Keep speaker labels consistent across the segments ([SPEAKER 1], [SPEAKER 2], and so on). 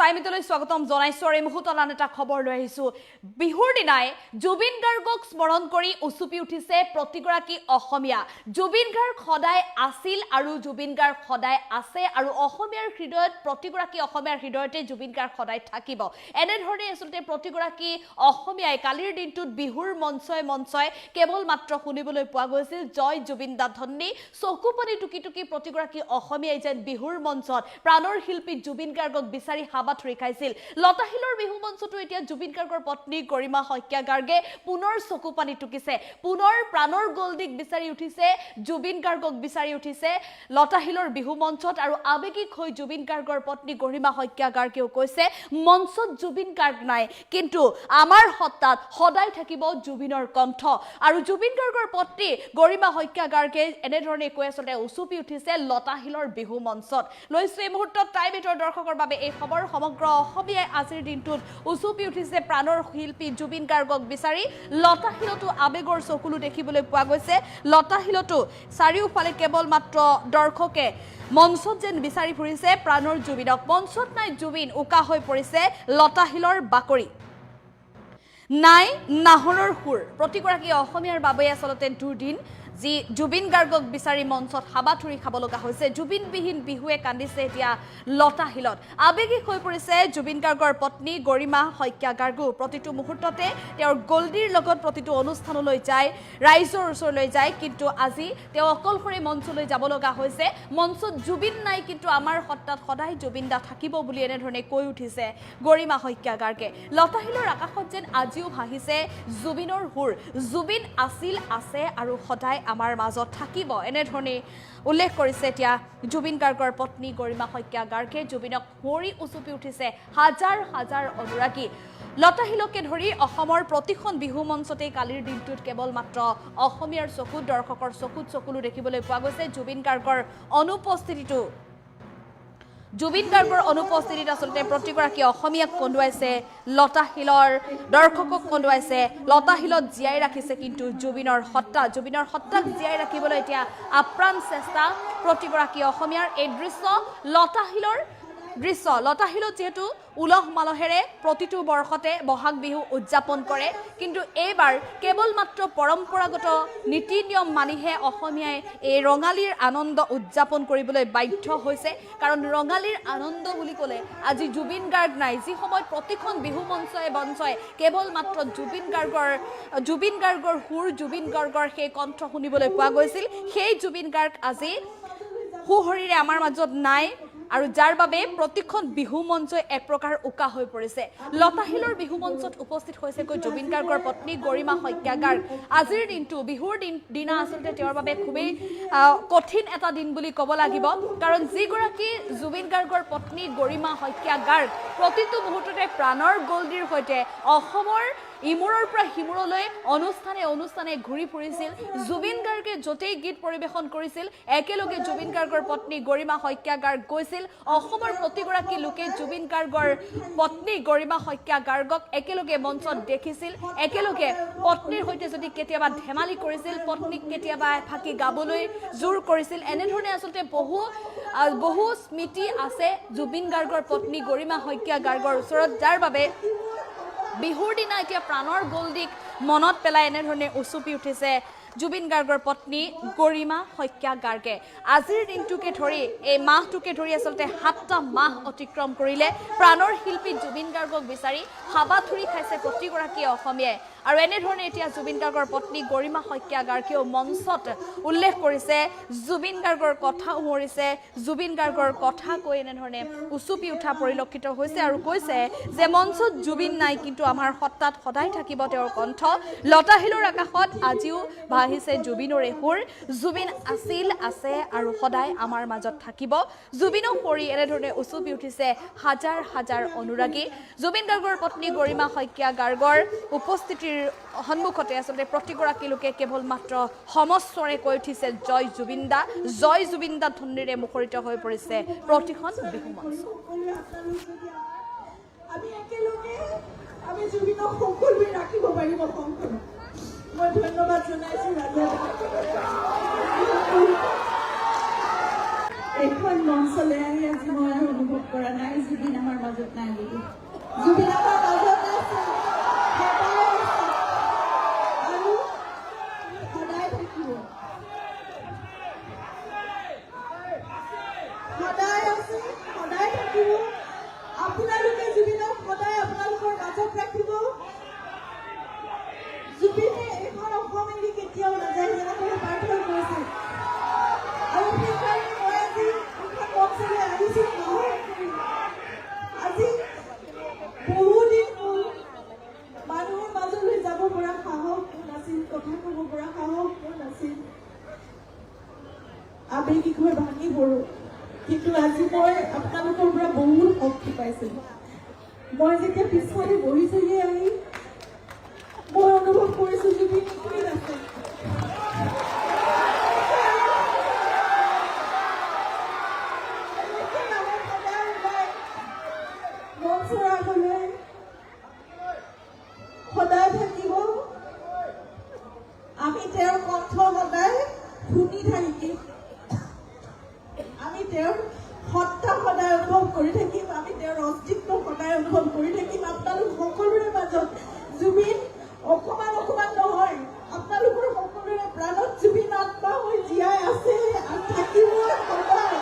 [SPEAKER 1] টাইমলৈ স্বাগতম জনাইছো আৰু এই মুহূৰ্তত আন এটা খবৰ লৈ আহিছো বিহুৰ দিনাই জুবিন গাৰ্গক স্মৰণ কৰি উচুপি উঠিছে প্ৰতিগৰাকী অসমীয়া জুবিন গাৰ্গ সদায় আছিল আৰু জুবিন গাৰ্গ সদায় আছে আৰু অসমীয়াৰ হৃদয়ত প্ৰতিগৰাকী অসমীয়াৰ হৃদয়তে জুবিন গাৰ্গ সদায় থাকিব এনে ধৰণে আসলতে প্ৰতিগৰাকী অসমীয়াই কালিৰ দিনটোত বিহুৰ মঞ্চয় কেৱল মাত্ৰ শুনিবলৈ পোৱা গৈছিল জয় জুবিন দা ধন্যী চকুপানী টুকি টুকি প্ৰতিগৰাকী অসমীয়াই যেন বিহুৰ মঞ্চত প্ৰাণৰ শিল্পী জুবিন গাৰ্গক বিচাৰি হাবাথুৰি খাইছিল লতাহিলৰ বিহু মঞ্চটো এতিয়া জুবিন গাৰ্গৰ পত্নী গৰিমা শইকীয়া গাৰ্গে পুনৰ চকুপানী টুকিছে পুনৰ প্ৰাণৰ গল্ডিক বিচাৰি উঠিছে জুবিন গাৰ্গক বিচাৰি উঠিছে লতাহিলৰ বিহু মঞ্চত আৰু আবেগিক হৈ জুবিন গাৰ্গৰ পত্নী গৰিমা শইকীয়া গাৰ্গেও কৈছে মঞ্চত জুবিন গাৰ্গ নাই কিন্তু আমাৰ হত্তাত সদায় থাকিব জুবিনৰ কণ্ঠ আৰু জুবিন গাৰ্গৰ পত্নী গৰিমা শইকীয়া গাৰ্গে এনে ধৰণে কৈ আসলতে উচুপি উঠিছে লতাহিলৰ বিহু মঞ্চত লৈছে এই মুহূৰ্তত টাইমেটৰ দৰ্শকৰ বাবে এই খবৰ সমগ্ৰ অসমীয়াই আজিৰ দিনটোত উচুপি উঠিছে প্ৰাণৰ শিল্পী জুবিন গাৰ্গক বিচাৰি লতাহিলতো আবেগৰ চকুলো দেখিবলৈ পোৱা গৈছে লতাহিলতো চাৰিওফালে কেৱল মাত্ৰ দৰ্শকে মঞ্চত যেন বিচাৰি ফুৰিছে প্ৰাণৰ জুবিনক মঞ্চত নাই জুবিন উকা হৈ পৰিছে লতাহিলৰ বাকৰি নাই নাহৰৰ সুৰ প্ৰতিগৰাকী অসমীয়াৰ বাবে আসলতে দুৰ্দিন যি জুবিন গাৰ্গক বিচাৰি মঞ্চত হাবাথুৰি খাব লগা হৈছে জুবিনবিহীন বিহুৱে কান্দিছে এতিয়া লতাহিলত আবেগিক হৈ পৰিছে জুবিন গাৰ্গৰ পত্নী গৰিমা শইকীয়া গাৰ্গো প্ৰতিটো মুহূৰ্ততে তেওঁৰ গল্ডিৰ লগত প্ৰতিটো অনুষ্ঠানলৈ যায় ৰাইজৰ ওচৰলৈ যায় কিন্তু আজি তেওঁ অকলশৰে মঞ্চলৈ যাব লগা হৈছে মঞ্চত জুবিন নাই কিন্তু আমাৰ হত্তাত সদায় জুবিন দা থাকিব বুলি এনেধৰণে কৈ উঠিছে গৰিমা শইকীয়া গাৰ্গে লতাহিলৰ আকাশত যেন আজিও ভাহিছে জুবিনৰ সুৰ জুবিন আছিল আছে আৰু সদায় আমাৰ মাজত থাকিব এনেধৰণে উল্লেখ কৰিছে এতিয়া জুবিন গাৰ্গৰ পত্নী গৰিমা শইকীয়া গাৰ্গে জুবিনক মৰি উচুপি উঠিছে হাজাৰ হাজাৰ অনুৰাগী লতাহিলকে ধৰি অসমৰ প্ৰতিখন বিহু মঞ্চতেই কালিৰ দিনটোত কেৱল মাত্ৰ অসমীয়াৰ চকুত দৰ্শকৰ চকুত চকুলো দেখিবলৈ পোৱা গৈছে জুবিন গাৰ্গৰ অনুপস্থিতিটো জুবিন গাৰ্গৰ অনুপস্থিতিত আসলতে প্ৰতিগৰাকী অসমীয়াক কন্দুৱাইছে লতাহিলৰ দৰ্শকক কন্দুৱাইছে লতাহিলত জীয়াই ৰাখিছে কিন্তু জুবিনৰ হত্তাক জীয়াই ৰাখিবলৈ এতিয়া আপ্ৰাণ চেষ্টা প্ৰতিগৰাকী অসমীয়াৰ এই লতাহিলত যেহেতু উলহ মালহেৰে প্ৰতিটো বৰ্ষতে বহাগ বিহু উদযাপন কৰে কিন্তু এইবাৰ কেৱল মাত্ৰ পৰম্পৰাগত নীতি নিয়ম মানিহে অসমীয়াই এই ৰঙালীৰ আনন্দ উদযাপন কৰিবলৈ বাধ্য হৈছে কাৰণ ৰঙালীৰ আনন্দ বুলি ক'লে আজি জুবিন গাৰ্গ নাই যি সময়ত প্ৰতিখন বিহু মঞ্চই কেৱল মাত্ৰ জুবিন গাৰ্গৰ সুৰ জুবিন গাৰ্গৰ সেই কণ্ঠ শুনিবলৈ পোৱা গৈছিল সেই জুবিন গাৰ্গ আজি সুহৰিৰে আমাৰ মাজত নাই আৰু যাৰ বাবে প্ৰতিখন বিহু মঞ্চই এক প্ৰকাৰ উকা হৈ পৰিছে লতাহিলৰ বিহু মঞ্চত উপস্থিত হৈছে জুবিন গাৰ্গৰ পত্নী গৰিমা শইকীয়া গাৰ্গ আজিৰ দিনটো বিহুৰ দিনা আসলতে তেওঁৰ বাবে খুবেই কঠিন এটা দিন বুলি ক'ব লাগিব কাৰণ যিগৰাকী জুবিন গাৰ্গৰ পত্নী গৰিমা শইকীয়া গাৰ্গ প্ৰতিটো মুহূৰ্ততে প্ৰাণৰ গল্ডিৰ সৈতে অসমৰ ইমূৰৰ পৰা সিমূৰলৈ অনুষ্ঠানে ঘূৰি ফুৰিছিল জুবিন গাৰ্গে য'তেই গীত পৰিৱেশন কৰিছিল একেলগে জুবিন গাৰ্গৰ পত্নী গৰিমা শইকীয়া গাৰ্গ গৈছিল অসমৰ প্ৰতিগৰাকী লোকে জুবিন গাৰ্গৰ পত্নী গৰিমা শইকীয়া গাৰ্গক একেলগে মঞ্চত দেখিছিল একেলগে পত্নীৰ সৈতে যদি কেতিয়াবা ধেমালি কৰিছিল পত্নীক কেতিয়াবা ফাকি গাবলৈ জোৰ কৰিছিল এনেধৰণে আসলতে বহু স্মৃতি আছে জুবিন গাৰ্গৰ পত্নী গৰিমা শইকীয়া গাৰ্গৰ ওচৰত যাৰ বাবে বিহুৰ দিনা এতিয়া প্ৰাণৰ গল্ডিক মনত পেলাই এনেধৰণে উচুপি উঠিছে জুবিন গাৰ্গৰ পত্নী গৰিমা শইকীয়া গাৰ্গে আজিৰ দিনটোকে ধৰি এই মাহটোকে ধৰি আসলতে 7টা মাহ অতিক্ৰম কৰিলে প্ৰাণৰ শিল্পী জুবিন গাৰ্গক বিচাৰি হাবাথুৰি খাইছে প্ৰতিগৰাকী অসমীয়াই আৰু এনেধৰণে এতিয়া জুবিন গাৰ্গৰ পত্নী গৰিমা শইকীয়া গাৰ্গেও মঞ্চত উল্লেখ কৰিছে জুবিন গাৰ্গৰ কথা উমৰিছে জুবিন গাৰ্গৰ কথা কৈ এনেধৰণে উচুপি উঠা পৰিলক্ষিত হৈছে আৰু কৈছে যে মঞ্চত জুবিন নাই কিন্তু আমাৰ সত্তাত সদায় থাকিব তেওঁৰ কণ্ঠ লতাহিলৰ আকাশত আজিও ভাহিছে জুবিনৰে সুৰ জুবিন আছিল আছে আৰু সদায় আমাৰ মাজত থাকিব জুবিনক পৰি এনেধৰণে উচুপি উঠিছে হাজাৰ হাজাৰ অনুৰাগী জুবিন গাৰ্গৰ পত্নী গৰিমা শইকীয়া গাৰ্গৰ উপস্থিতিৰ সন্মুখতে আসলতে প্ৰতিগৰাকী লোকে কেৱল মাত্ৰ সমস্বৰে কৈ উঠিছে জয় জুবিন দা ধন্যীৰে মুখৰিত হৈ পৰিছে প্ৰতিখন বিহু মঞ্চ
[SPEAKER 2] আমি জুবিনক সকলোৱে ৰাখিব পাৰিব মই ধন্যবাদ জনাইছো এখন মঞ্চলৈ আহি আজি মই আৰু অনুভৱ কৰা নাই জুবিন আমাৰ মাজত নাই বুলি। জুবিন আমাৰ মাজত আছে, সদায় আছে আৰু সদায় থাকিব। সদায় আছে, সদায় থাকিব। আপোনালোকে জুবিনক সদায় আপোনালোকৰ মাজত ৰাখিব। জুবিনে এইখন অসম এৰি কেতিয়াও নাযায় যেনেকৈ প্ৰাৰ্থনা কৰিছে। আৰু সেইকাৰণে মই আজি এইখন মঞ্চলৈ আহিছো নহয় কৰি। আজি বহুদিন হ'ল মানুহৰ মাজলৈ যাব পৰা সাহস মোৰ নাছিল, কথা ক'ব পৰা সাহস মোৰ নাছিল, আবেগিক হৈ ভাঙি পৰো। কিন্তু আজি মই আপোনালোকৰ পৰা বহুত শক্তি পাইছিলো। মই যেতিয়া পিছফালে বহিছোহি আহি মই অনুভৱ কৰিছো জুবিন এইখিনিত আছে। মঞ্চৰ আগলৈ সদায় থাকিব। আমি তেওঁৰ কণ্ঠ সদায় শুনি থাকিম। আমি তেওঁৰ সত্তা সদায় অনুভৱ কৰি থাকিম। আমি তেওঁৰ অস্তিত্ব সদায় অনুভৱ কৰি থাকিম। আপোনালোক সকলোৰে মাজত জুবিন অকমান অকমান নহয়, আপোনালোকৰ সকলোৰে প্ৰাণত জুবিন আত্মা হৈ জীয়াই আছে আৰু থাকিব সদায়।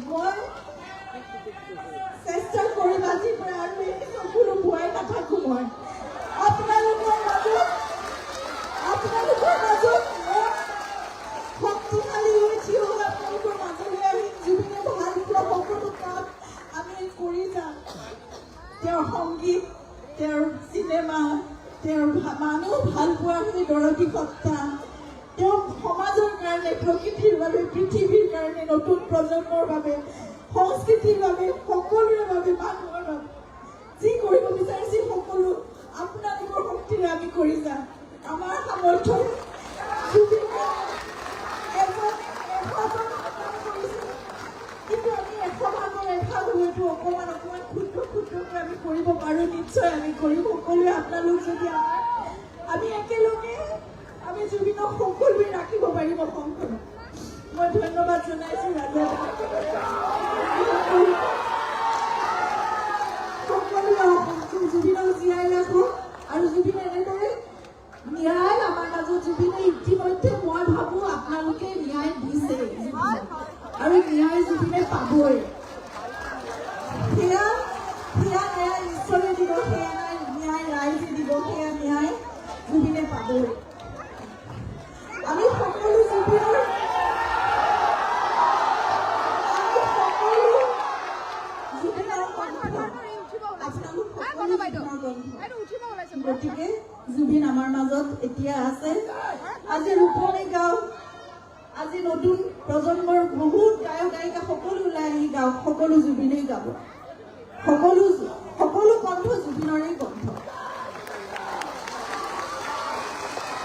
[SPEAKER 2] মই চেষ্টা কৰিম আজিৰ পৰা আৰু এই চকুলো ভয় নাথাকো। মই আপোনালোকৰ মাজত মই শক্তিশালী হৈ থিয় হৈ আপোনালোকৰ মাজলৈ আহি জুবিনে ভাল পোৱা সকলো কাম আমি কৰি যাম। তেওঁৰ সংগীত, তেওঁৰ চিনেমা, তেওঁৰ মানুহ ভাল পোৱাৰ সেই দৰদী সত্তা, তেওঁ সমাজৰ কাৰণে, প্ৰকৃতিৰ বাবে, পৃথিৱীৰ কাৰণে, নতুন প্ৰজন্মৰ বাবে, সংস্কৃতিৰ বাবে, সকলোৰে বাবে, মানুহৰ বাবে যি কৰিব বিচাৰিছিল সকলো আপোনালোকৰ শক্তিৰে আমি কৰি যাম। আমাৰ সামৰ্থ্য কিন্তু আমি 100 ভাগৰ 1 ভাগ হয়তো অকমান অকমান ক্ষুদ্ৰ ক্ষুদ্ৰকৈ আমি কৰিব পাৰোঁ। নিশ্চয় আমি কৰিম। সকলোৱে আপোনালোক যদি আমি একেলগে আমি জুবিনক সকলোৱে ৰাখিব পাৰিম অসমখনত। মই ধন্যবাদ জনাইছো ৰাজা সকলোৱে জুবিনক জীয়াই ৰাখক আৰু জুবিন এনেদৰে ন্যায় আমাৰ মাজত জুবিনে ইতিমধ্যে মই ভাবো আপোনালোকে ন্যায় দিছে আৰু ন্যায় জুবিনে পাবই। সেয়া ন্যায় ঈশ্বৰে দিব, সেয়া ন্যায় ৰাইজে দিব, সেয়া ন্যায় জুবিনে পাবই। আমি সকলো জুবিনৰ গতিকে জুবিন আমাৰ মাজত এতিয়া আছে। আজি ৰূপনী গাঁও, আজি নতুন প্ৰজন্মৰ বহুত গায়ক গায়িকা সকলো ওলাই আহি গাওক, সকলো জুবিনেই গাব, সকলো কণ্ঠ জুবিনৰে কণ্ঠ।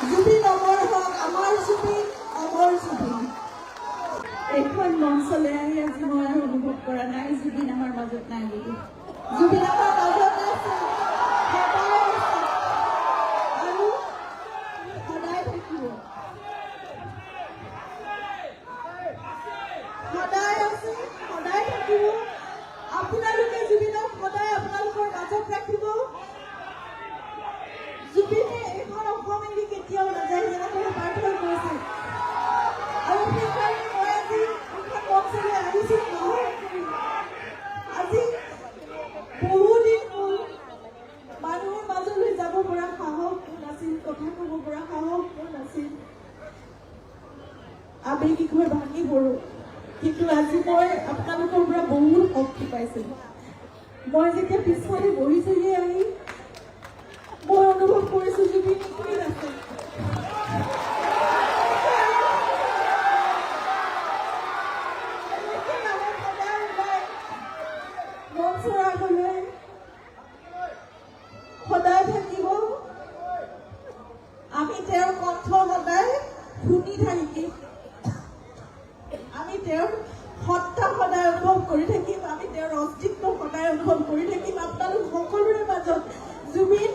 [SPEAKER 2] জুবিন অমৰ হওক, আমাৰ জুবিন অমৰ জুবিন। এইখন মঞ্চলৈ আহি আজি মই আৰু অনুভৱ কৰা নাই জুবিন আমাৰ মাজত নাই বুলি। জুবিন আমাৰ মাজত আছে, সদায় আছে আৰু সদায় থাকিব। সদায় আছে, সদায় থাকিব। আপোনালোকে জুবিনক সদায় আপোনালোকৰ মাজত ৰাখিব। জুবিনে এইখন অসম এৰি কেতিয়াও নাযায় যেনেকৈ প্ৰাৰ্থনা কৰিছে। আৰু সেইকাৰণে মই আজি এইখন মঞ্চলৈ আহিছো নহয় কৰি। আজি বহুদিন হ'ল মানুহৰ মাজলৈ যাব পৰা সাহস মোৰ নাছিল, কথা ক'ব পৰা সাহস মোৰ নাছিল, আবেগিক হৈ ভাঙি পৰো। কিন্তু আজি মই আপোনালোকৰ পৰা বহুত শক্তি পাইছিলো। মই যেতিয়া পিছফালে বহিছোহি আহি মই অনুভৱ কৰিছো জুবিন এইখিনিত আছে। মঞ্চৰ আগলৈ সদায় থাকিব। আমি তেওঁৰ কণ্ঠ সদায় শুনি থাকিম। আমি তেওঁৰ সত্তা সদায় অনুভৱ কৰি থাকিম। আমি তেওঁৰ অস্তিত্ব সদায় অনুভৱ কৰি থাকিম। আপোনালোক সকলোৰে মাজত জুবিন